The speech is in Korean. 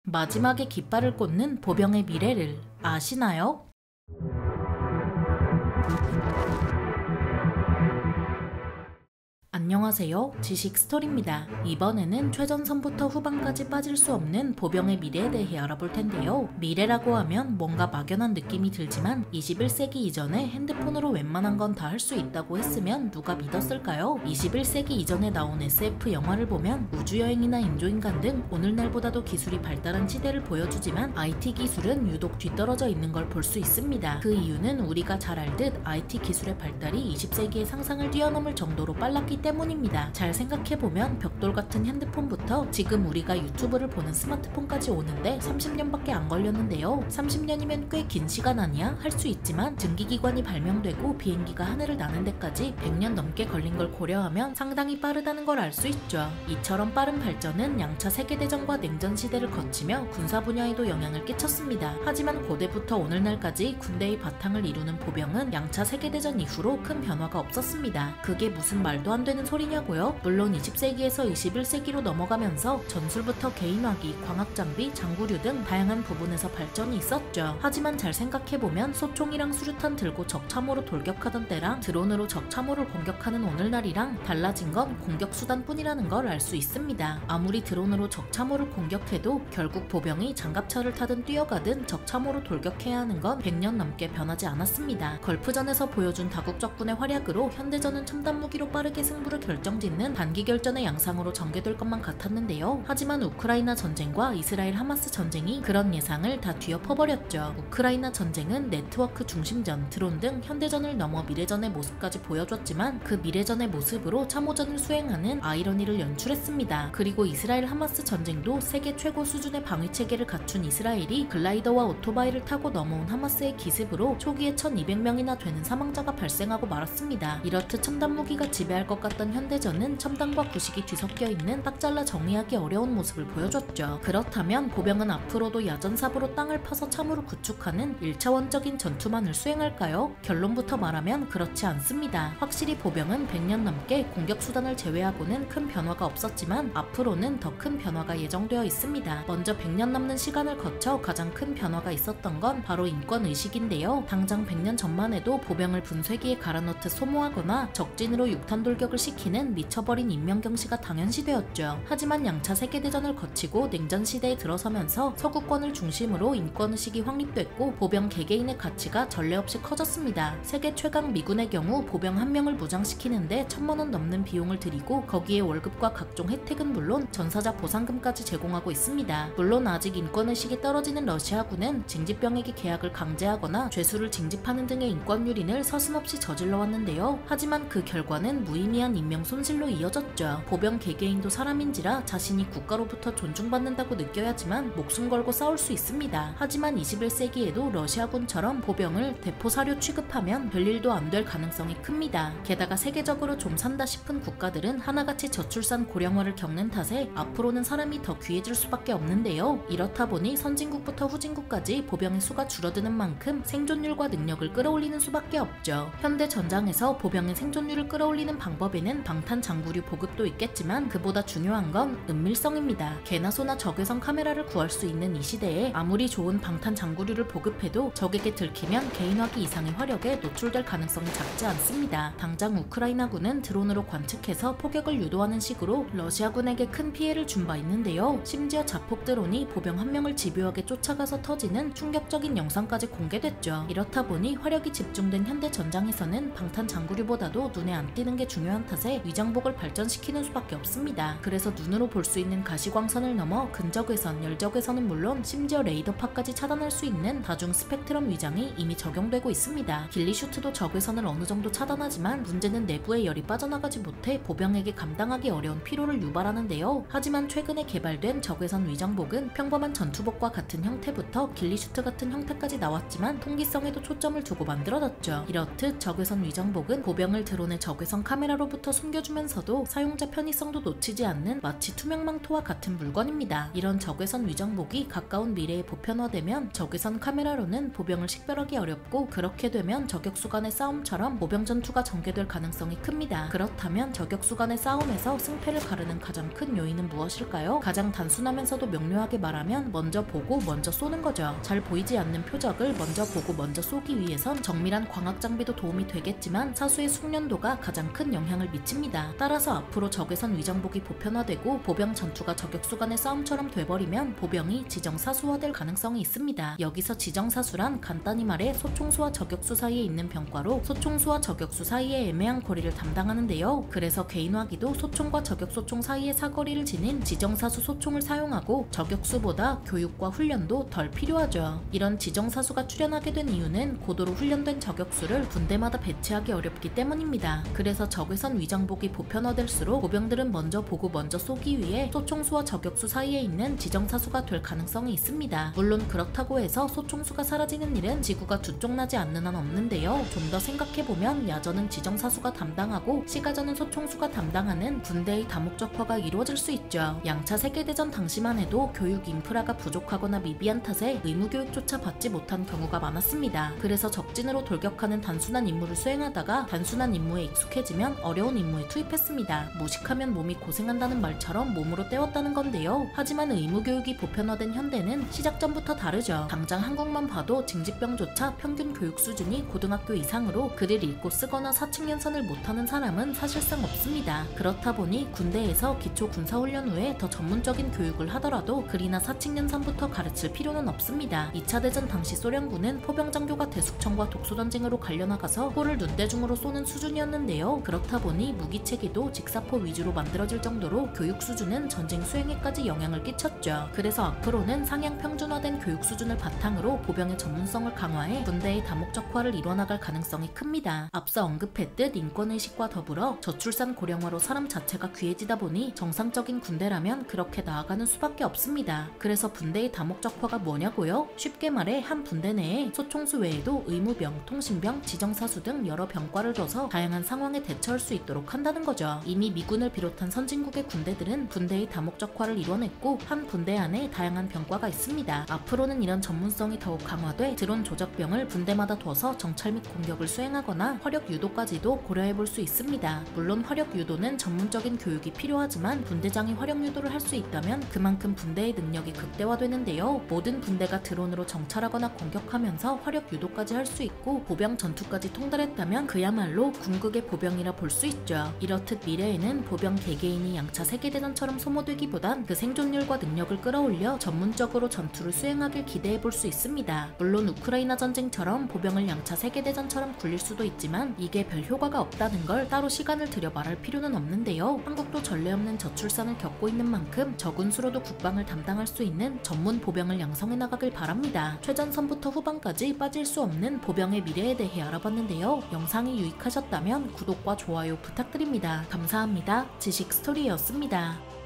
마지막에 깃발을 꽂는 보병의 미래를 아시나요? 안녕하세요. 지식 스토리입니다. 이번에는 최전선부터 후반까지 빠질 수 없는 보병의 미래에 대해 알아볼 텐데요. 미래라고 하면 뭔가 막연한 느낌이 들지만 21세기 이전에 핸드폰으로 웬만한 건 다 할 수 있다고 했으면 누가 믿었을까요? 21세기 이전에 나온 SF 영화를 보면 우주여행이나 인조인간 등 오늘날보다도 기술이 발달한 시대를 보여주지만 IT 기술은 유독 뒤떨어져 있는 걸 볼 수 있습니다. 그 이유는 우리가 잘 알듯 IT 기술의 발달이 20세기의 상상을 뛰어넘을 정도로 빨랐기 때문입니다. 잘 생각해보면 벽돌 같은 핸드폰부터 지금 우리가 유튜브를 보는 스마트폰까지 오는데 30년밖에 안 걸렸는데요. 30년이면 꽤 긴 시간 아니야? 할 수 있지만 증기기관이 발명되고 비행기가 하늘을 나는 데까지 100년 넘게 걸린 걸 고려하면 상당히 빠르다는 걸 알 수 있죠. 이처럼 빠른 발전은 양차 세계대전과 냉전 시대를 거치며 군사 분야에도 영향을 끼쳤습니다. 하지만 고대부터 오늘날까지 군대의 바탕을 이루는 보병은 양차 세계대전 이후로 큰 변화가 없었습니다. 그게 무슨 말도 안 되는 소리냐고요? 물론 20세기에서 21세기로 넘어가면서 전술부터 개인화기, 광학장비, 장구류 등 다양한 부분에서 발전이 있었죠. 하지만 잘 생각해보면 소총이랑 수류탄 들고 적 참호로 돌격하던 때랑 드론으로 적 참호를 공격하는 오늘날이랑 달라진 건 공격 수단뿐이라는 걸 알 수 있습니다. 아무리 드론으로 적 참호를 공격해도 결국 보병이 장갑차를 타든 뛰어가든 적 참호로 돌격해야 하는 건 100년 넘게 변하지 않았습니다. 걸프전에서 보여준 다국적군의 활약으로 현대전은 첨단 무기로 빠르게 승부를 결정짓는 단기 결전의 양상으로 전개될 것만 같았는데요. 하지만 우크라이나 전쟁과 이스라엘 하마스 전쟁이 그런 예상을 다 뒤엎어버렸죠. 우크라이나 전쟁은 네트워크 중심전, 드론 등 현대전을 넘어 미래전의 모습까지 보여줬지만 그 미래전의 모습으로 참호전을 수행하는 아이러니를 연출했습니다. 그리고 이스라엘 하마스 전쟁도 세계 최고 수준의 방위체계를 갖춘 이스라엘이 글라이더와 오토바이를 타고 넘어온 하마스의 기습으로 초기에 1200명이나 되는 사망자가 발생하고 말았습니다. 이렇듯 첨단 무기가 지배할 것 같던 현대전은 첨단과 구식이 뒤섞여 있는 딱 잘라 정리하기 어려운 모습을 보여줬죠. 그렇다면 보병은 앞으로도 야전삽으로 땅을 파서 참으로 구축하는 1차원적인 전투만을 수행할까요? 결론부터 말하면 그렇지 않습니다. 확실히 보병은 100년 넘게 공격 수단을 제외하고는 큰 변화가 없었지만 앞으로는 더 큰 변화가 예정되어 있습니다. 먼저 100년 넘는 시간을 거쳐 가장 큰 변화가 있었던 건 바로 인권의식인데요. 당장 100년 전만 해도 보병을 분쇄기에 갈아넣듯 소모하거나 적진으로 육탄 돌격을 시키는 미쳐버린 인명경시가 당연시되었죠. 하지만 양차 세계대전을 거치고 냉전시대에 들어서면서 서구권을 중심으로 인권의식이 확립됐고 보병 개개인의 가치가 전례 없이 커졌습니다. 세계 최강 미군의 경우 보병 한 명을 무장시키는데 1000만원 넘는 비용을 들이고 거기에 월급과 각종 혜택은 물론 전사자 보상금까지 제공하고 있습니다. 물론 아직 인권의식이 떨어지는 러시아군은 징집병에게 계약을 강제하거나 죄수를 징집하는 등의 인권 유린을 서슴없이 저질러왔는데요. 하지만 그 결과는 무의미한 인명 손실로 이어졌죠. 보병 개개인도 사람인지라 자신이 국가로부터 존중받는다고 느껴야지만 목숨 걸고 싸울 수 있습니다. 하지만 21세기에도 러시아군처럼 보병을 대포사료 취급하면 별일도 안 될 가능성이 큽니다. 게다가 세계적으로 좀 산다 싶은 국가들은 하나같이 저출산 고령화를 겪는 탓에 앞으로는 사람이 더 귀해질 수밖에 없는데요. 이렇다 보니 선진국부터 후진국까지 보병의 수가 줄어드는 만큼 생존율과 능력을 끌어올리는 수밖에 없죠. 현대 전장에서 보병의 생존율을 끌어올리는 방법에는 방탄장구류 보급도 있겠지만 그보다 중요한 건 은밀성입니다. 개나 소나 적외선 카메라를 구할 수 있는 이 시대에 아무리 좋은 방탄장구류를 보급해도 적에게 들키면 개인화기 이상의 화력에 노출될 가능성이 작지 않습니다. 당장 우크라이나군은 드론으로 관측해서 포격을 유도하는 식으로 러시아군에게 큰 피해를 준 바 있는데요. 심지어 자폭 드론이 보병 한 명을 집요하게 쫓아가서 터지는 충격적인 영상까지 공개됐죠. 이렇다 보니 화력이 집중된 현대 전장에서는 방탄장구류보다도 눈에 안 띄는 게 중요한 탓에 위장복을 발전시키는 수밖에 없습니다. 그래서 눈으로 볼 수 있는 가시광선을 넘어 근적외선, 열적외선은 물론 심지어 레이더파까지 차단할 수 있는 다중 스펙트럼 위장이 이미 적용되고 있습니다. 길리슈트도 적외선을 어느 정도 차단하지만 문제는 내부의 열이 빠져나가지 못해 보병에게 감당하기 어려운 피로를 유발하는데요. 하지만 최근에 개발된 적외선 위장복은 평범한 전투복과 같은 형태부터 길리슈트 같은 형태까지 나왔지만 통기성에도 초점을 두고 만들어졌죠. 이렇듯 적외선 위장복은 보병을 드론의 적외선 카메라로부터 안전부터 숨겨주면서도 사용자 편의성도 놓치지 않는 마치 투명망토와 같은 물건입니다. 이런 적외선 위정복이 가까운 미래에 보편화되면 적외선 카메라로는 보병을 식별하기 어렵고, 그렇게 되면 저격수 간의 싸움처럼 보병 전투가 전개될 가능성이 큽니다. 그렇다면 저격수 간의 싸움에서 승패를 가르는 가장 큰 요인은 무엇일까요? 가장 단순하면서도 명료하게 말하면 먼저 보고 먼저 쏘는 거죠. 잘 보이지 않는 표적을 먼저 보고 먼저 쏘기 위해선 정밀한 광학 장비도 도움이 되겠지만 사수의 숙련도가 가장 큰 영향을 미칩니다. 따라서 앞으로 적외선 위정복이 보편화되고 보병 전투가 저격수 간의 싸움처럼 돼버리면 보병이 지정사수화될 가능성이 있습니다. 여기서 지정사수란 간단히 말해 소총수와 저격수 사이에 있는 병과로 소총수와 저격수 사이의 애매한 거리를 담당하는데요. 그래서 개인화기도 소총과 저격소총 사이의 사거리를 지닌 지정사수 소총을 사용하고 저격수보다 교육과 훈련도 덜 필요하죠. 이런 지정사수가 출현하게 된 이유는 고도로 훈련된 저격수를 군대마다 배치하기 어렵기 때문입니다. 그래서 적외선 위정복이 보편화될수록 보병들은 먼저 보고 먼저 쏘기 위해 소총수와 저격수 사이에 있는 지정사수가 될 가능성이 있습니다. 물론 그렇다고 해서 소총수가 사라지는 일은 지구가 두 쪽 나지 않는 한 없는데요. 좀 더 생각해보면 야전은 지정사수가 담당하고 시가전은 소총수가 담당하는 군대의 다목적화가 이루어질 수 있죠. 양차 세계대전 당시만 해도 교육 인프라가 부족하거나 미비한 탓에 의무교육조차 받지 못한 경우가 많았습니다. 그래서 적진으로 돌격하는 단순한 임무를 수행하다가 단순한 임무에 익숙해지면 어려운 임무에 투입했습니다. 무식하면 몸이 고생한다는 말처럼 몸으로 때웠다는 건데요. 하지만 의무교육이 보편화된 현대는 시작 전부터 다르죠. 당장 한국만 봐도 징집병조차 평균 교육 수준이 고등학교 이상으로 글을 읽고 쓰거나 사칙 연산을 못하는 사람은 사실상 없습니다. 그렇다 보니 군대에서 기초 군사훈련 후에 더 전문적인 교육을 하더라도 글이나 사칙 연산부터 가르칠 필요는 없습니다. 2차 대전 당시 소련군은 포병장교가 대숙청과 독소전쟁으로 갈려나가서 포를 눈대중으로 쏘는 수준이었는데요. 그렇다 보니 무기체계도 직사포 위주로 만들어질 정도로 교육 수준은 전쟁 수행에까지 영향을 끼쳤죠. 그래서 앞으로는 상향 평준화된 교육 수준을 바탕으로 보병의 전문성을 강화해 군대의 다목적화를 이뤄나갈 가능성이 큽니다. 앞서 언급했듯 인권의식과 더불어 저출산 고령화로 사람 자체가 귀해지다 보니 정상적인 군대라면 그렇게 나아가는 수밖에 없습니다. 그래서 군대의 다목적화가 뭐냐고요? 쉽게 말해 한 군대 내에 소총수 외에도 의무병, 통신병, 지정사수 등 여러 병과를 둬서 다양한 상황에 대처할 수 있도록 한다는 거죠. 이미 미군을 비롯한 선진국의 군대들은 군대의 다목적화를 이뤄냈고 한 군대 안에 다양한 병과가 있습니다. 앞으로는 이런 전문성이 더욱 강화돼 드론 조작병을 군대마다 둬서 정찰 및 공격을 수행하거나 화력 유도까지도 고려해볼 수 있습니다. 물론 화력 유도는 전문적인 교육이 필요하지만 분대장이 화력 유도를 할 수 있다면 그만큼 분대의 능력이 극대화되는데요. 모든 분대가 드론으로 정찰하거나 공격하면서 화력 유도까지 할 수 있고 보병 전투까지 통달했다면 그야말로 궁극의 보병이라 볼 수 있죠. 이렇듯 미래에는 보병 개개인이 양차 세계대전처럼 소모되기보단 그 생존율과 능력을 끌어올려 전문적으로 전투를 수행하길 기대해볼 수 있습니다. 물론 우크라이나 전쟁처럼 보병을 양차 세계대전처럼 굴릴 수도 있지만 이게 별 효과가 없다는 걸 따로 시간을 들여 말할 필요는 없는데요. 한국도 전례 없는 저출산을 겪고 있는 만큼 적은 수로도 국방을 담당할 수 있는 전문 보병을 양성해 나가길 바랍니다. 최전선부터 후반까지 빠질 수 없는 보병의 미래에 대해 알아봤는데요. 영상이 유익하셨다면 구독과 좋아요 부탁드립니다. 감사합니다. 지식스토리였습니다.